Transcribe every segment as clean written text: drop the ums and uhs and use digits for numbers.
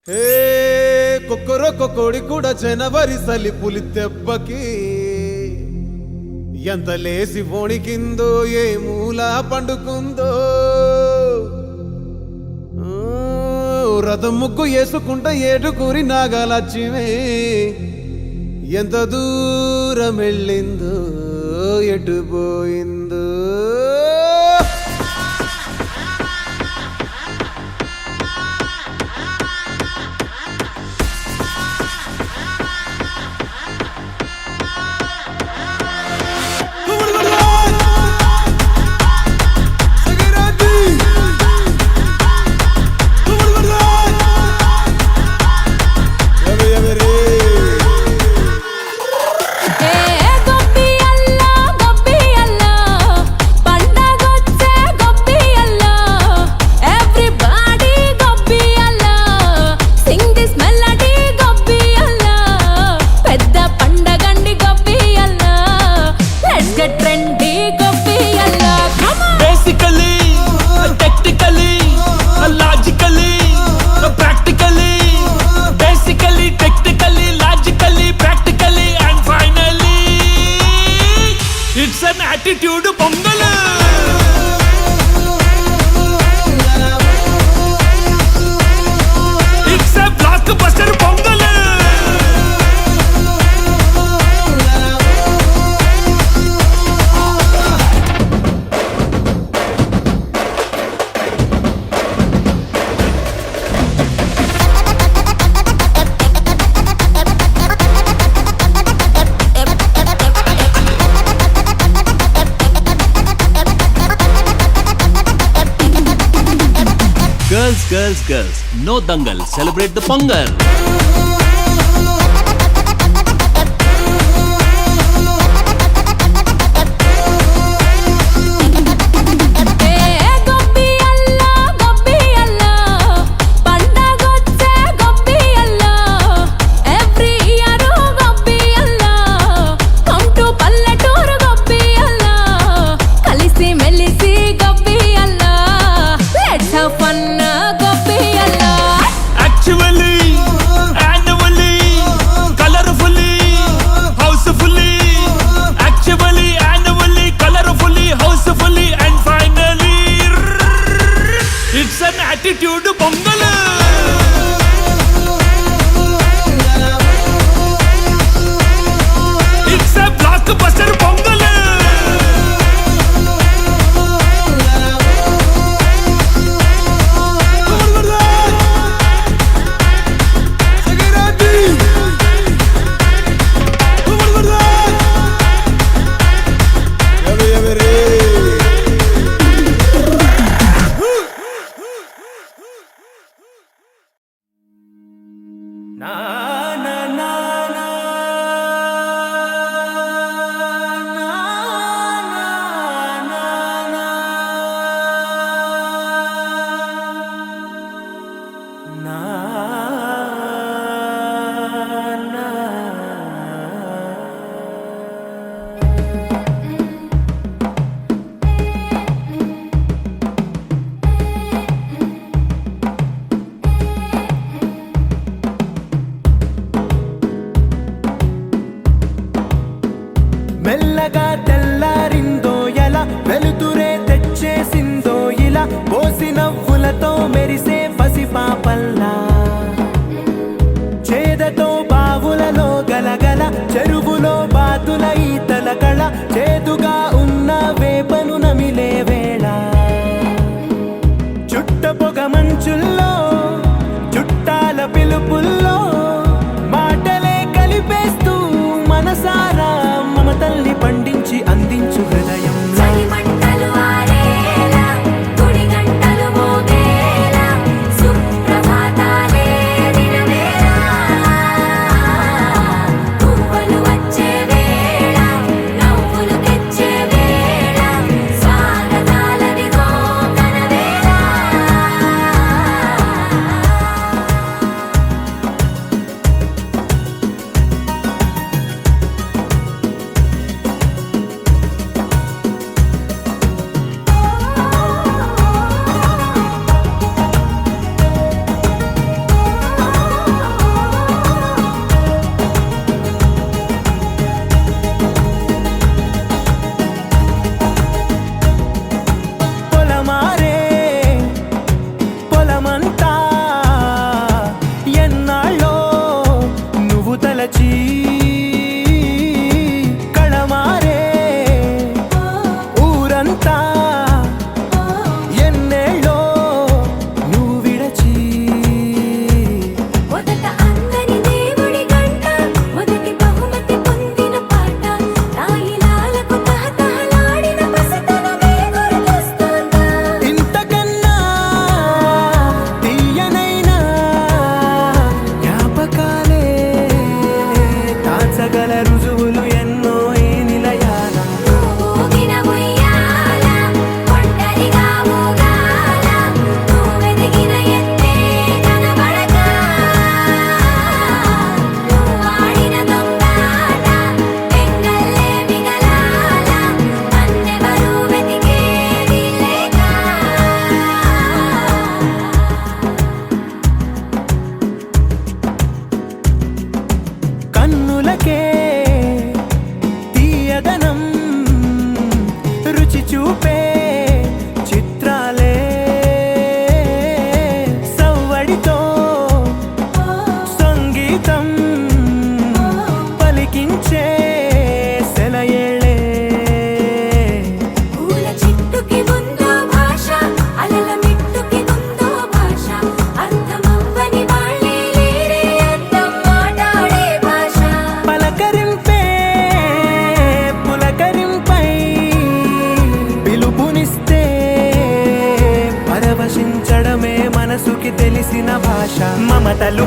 హే కొక్కరొక్క కోడి కూడా జనవరి సలి పులి దెబ్బకి ఎంత లేసి వణికిందో ఏ మూల పండుకుందో రథం ముగ్గు వేసుకుంట ఏడుకూరి నాగలక్ష్మి ఎంత దూరం వెళ్ళిందో ఎటు పోయిందో attitude pongal it's a block buster pongal Girls, no dangal, celebrate the Pongal. Attitude pongal it's a block buster pongal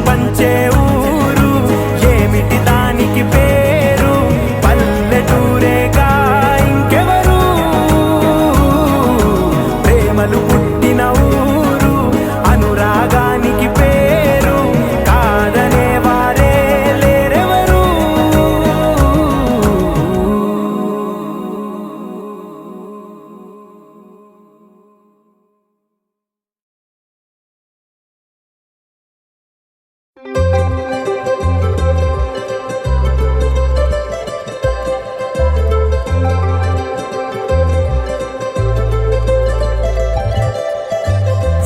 పంచే ఊరు ఏమిటి దానికి పేరు పల్లెటూరేగా ఇంకెవరు ప్రేమలు పుట్టిన ఊరు అనురాగానికి పేరు కాదనే వారే లేరెవరు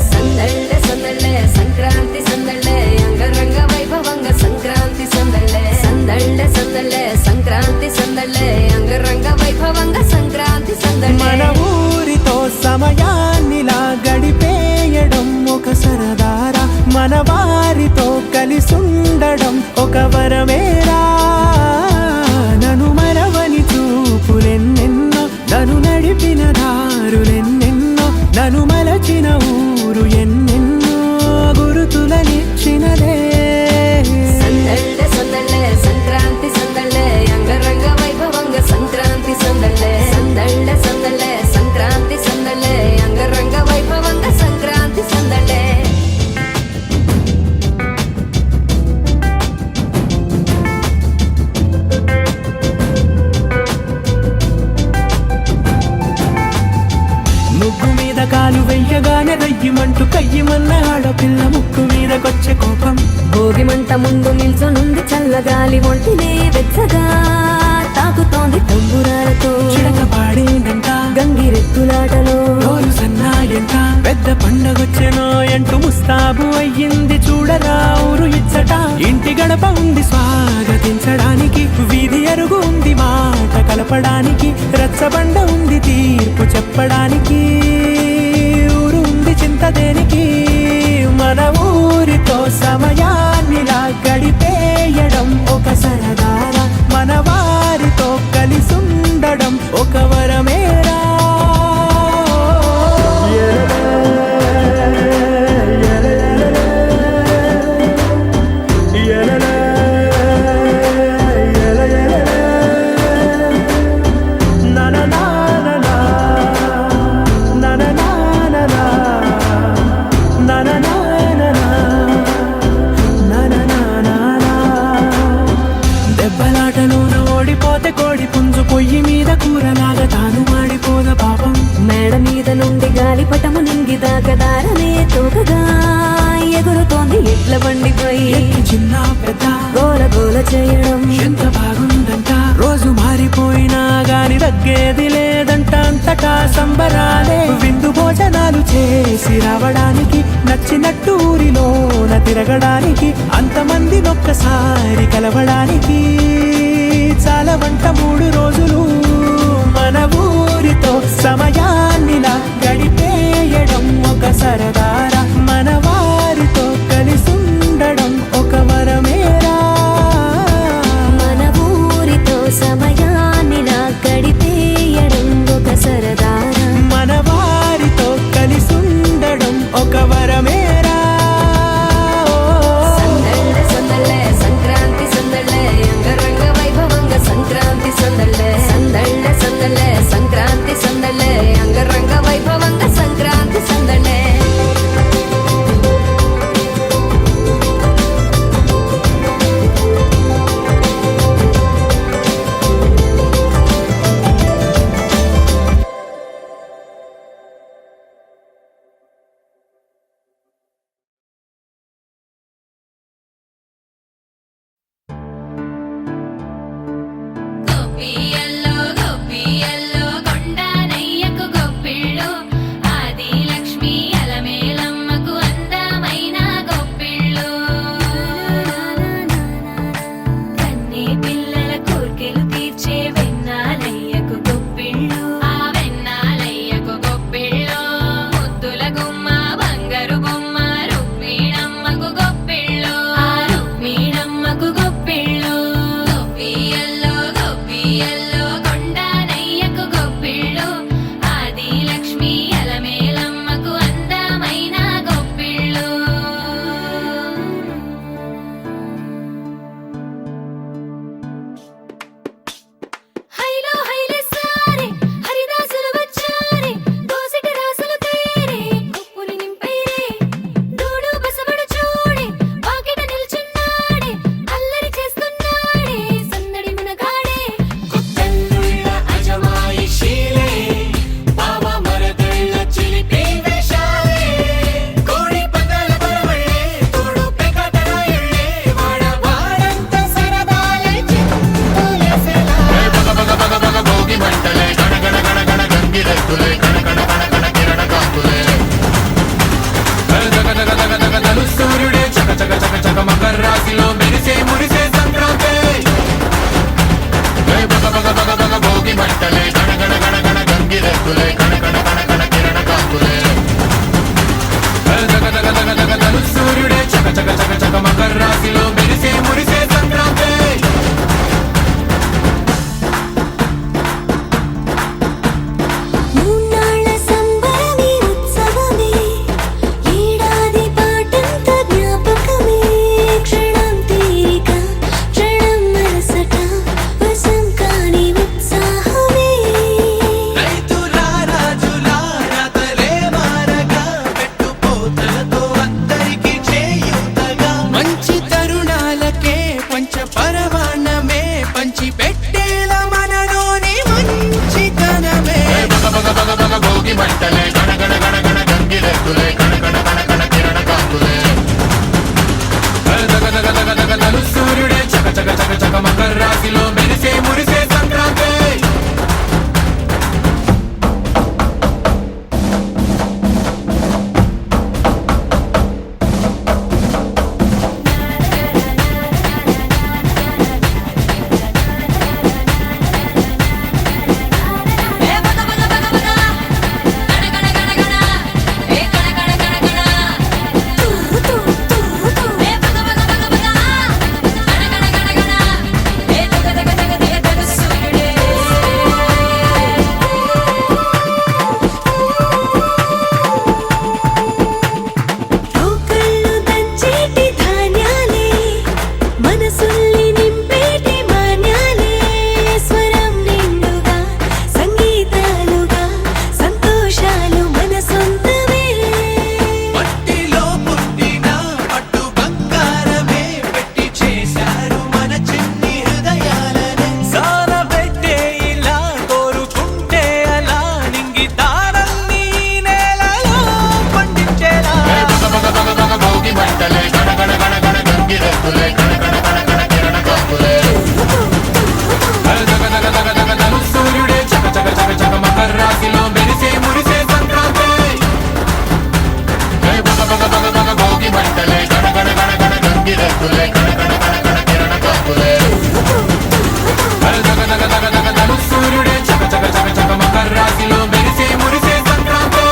సందళ్ళే సందళ్ళే సంక్రాంతి సందళ్ళే అంగరంగ వైభవంగ సంక్రాంతి సందళ్ళే సందళ్ళే సందళ్ళే సంక్రాంతి సందళ్ళే అంగరంగ వైభవంగ సంక్రాంతి సందళ్ళే మన ఊరితో సమయాన్నిలా గడిపేయడం ఒక సరదారా మన వారితో కలిసుండడం ఒక వరమేరా నన్ను మరవని చూపులెన్నెన్నో నన్ను నడిపిన దారులెన్నెన్నో నన్ను మలచిన ఊరు ఎన్నెన్నో గురుతులనిచ్చినదే సందళ్ళే సందళ్ళే సంక్రాంతి సందళ్ళే అంగరంగ వైభవంగ సంక్రాంతి సందళ్ళే సందళ్ళే సందళ్ళే సంక్రాంతి సందళ్ళే అంగరంగ వైభవంగ సంక్రాంతి సందళ్ళే ముగ్గు మీద కాలు వెయ్యగానే రయ్యమంటూ కయ్యమన్న ఆడపిల్ల ముక్కు మీదకొచ్చే కోపం భోగి మంట ముందు నిల్చొనుంది చల్లగాలి ఒంటినే వెచ్చగా తాకుతోంది తంబురాలతో చిడక పాడేందంట గంగిరెత్తులాటలో రోజు సన్నాయంట పెద్ద పండగొచ్చెనో అంటూ ముస్తాబు అయ్యింది చూడరా ఊరు ఇచ్చట ఇంటి గడప ఉంది స్వాగతించడానికి వీధి అరుగు ఉంది మాట కలపడానికి రచ్చబండ ఉంది తీర్పు చెప్పడానికి ఊరు ఉంది చింత దేనికి మన ఊరితో సమయాన్నిలా గడిపేయడం ఒక సరదారా మన వారితో కలిసుండడం ఒక వరమేరా దెబ్బలాటలోన ఓడిపోతే కోడి పుంజు పొయ్యి మీద కూరలాగా తాను మాడిపోద పాపం మేడ మీద నుండి గాలిపటము నింగిదాకా దారనే తోకగా ఎగురుతోంది ఎడ్ల బండిపై ఎక్కి చిన్న పెద్ద గోల గోల చేయడం ఎంత బాగుందంట రోజు మారిపోయినా గాని తగ్గేది లేదంట అంతటా సంబరాలే విందు భోజనాలు చేసి రావడానికి నచ్చినట్టు ఊరిలోన తిరగడానికి అంతమంది ఒక్కసారి కలవడానికి చాలా వంట 3 రోజులు మన ఊరితో సమయాన్నిలా గడిపేయడం ఒక సరదారా మన వారితో కలిసుండడం ఒక వరమేరా మన ఊరితో సమయాన్నిలా గడిపేయడం ఒక సరదారా మన వారితో కలిసుండడం ఒక వరమేరా సందళ్ళే సందళ్ళే సంక్రాంతి సందళ్ళే అంగరంగ వైభవంగ సంక్రాంతి సందళ్ళే సందళ్ళే సందళ్ళే సంక్రాంతి సందళ్ళే అంగరంగ వైభవంగ సంక్రాంతి సందళ్ళే సూర్యుడే చక చక చక చక మకర రాశిలో మెరిసే మురిసే సంక్రాంతి బగ బగ బగ బగ భోగి మంటలే గణ గణ గణ గణ గంగిరెద్దులే గణ గణ గణ గణ కిరణ కాంతులే దగ దగ దగ దగ దగ సూర్యుడే చక చక చక చక మకర రాశిలో మెరిసే మురిసే సంక్రాంతి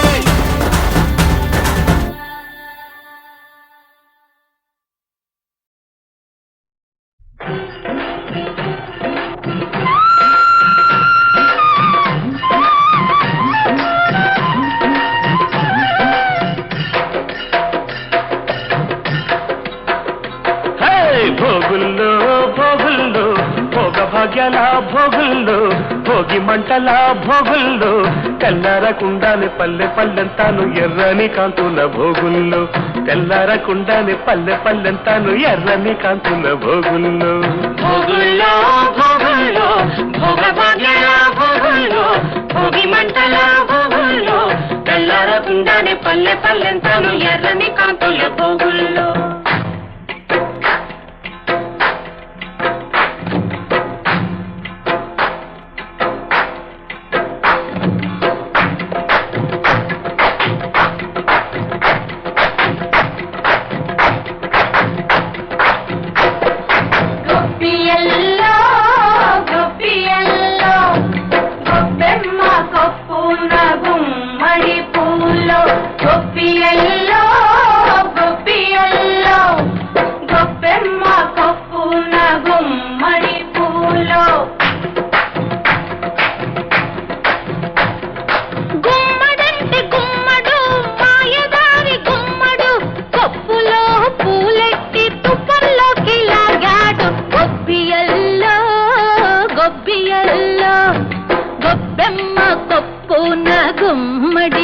భోగుల్లో భోగుల్లో భోగ భాగ్యాల భోగుల్లో భోగి మంటల భోగుల్లో తెల్లారకుండానే పల్లె పల్లెంతాను ఎర్రని కాంతుల భోగుల్లో తెల్లారకుండానే పల్లె పల్లెంతాను ఎర్రని కాంతుల భోగుల్లో భోగుల్లో భోగుల్లో భోగ భాగ్యాల భోగుల్లో భోగి మంటల భోగుల్లో తెల్లారకుండానే పల్లె పల్లెంతాను ఎర్రని కాంతుల భోగుల్లో గొబ్బెమ్మ కొప్పున గుమ్మడి